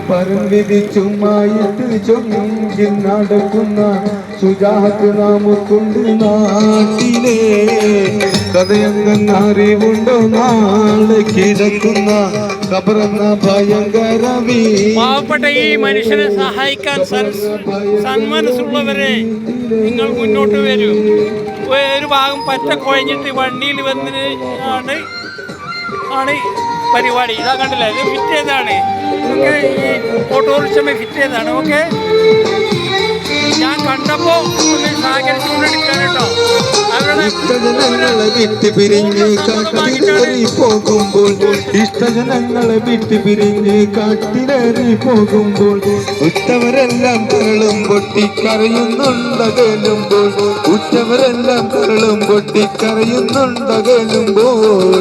പരം വിധിച്ചുമായിട്ട് ചൊങ്കിൽ നടക്കുന്ന സുജാത്ത് നാമുക്കുണ്ട് നാട്ടിലെ കഥയെന്നറിവുണ്ടോ നാളെ കിടക്കുന്ന ഖബറെന്ന ഭയങ്കര പാവപ്പെട്ട ഈ മനുഷ്യനെ സഹായിക്കാൻ സന്മനസ്സുള്ളവരെ നിങ്ങൾ മുന്നോട്ട് വരൂ. ഒരു ഭാഗം പറ്റ കുഴഞ്ഞിട്ട് വണ്ടിയിൽ വന്നിട്ട് ആണ് പരിപാടി. ഇതാ കണ്ടില്ല, ഇത് ഫിറ്റ് ചെയ്താണ്. ഓക്കെ, ഈ ഓട്ടോറിക്ഷമേ ഫിറ്റ് ചെയ്താണ്. ഓക്കെ, ഞാൻ കണ്ടപ്പോ ഒന്ന് സഹകരിച്ചുകൊണ്ടെടുക്കാൻ കേട്ടോ. ഇഷ്ടജനങ്ങളെ വിട്ട് പിരിഞ്ഞ് കാട്ടിലേറി പോകുമ്പോൾ ഇഷ്ടജനങ്ങളെ വിട്ട് പിരിഞ്ഞ് കാട്ടിലേറി പോകുമ്പോൾ ഉറ്റവരെല്ലാം കരളും പൊട്ടിക്കരയുന്നുണ്ടകലുമ്പോൾ ഉറ്റവരെല്ലാം കരളും പൊട്ടിക്കരയുന്നുണ്ടകലുമ്പോൾ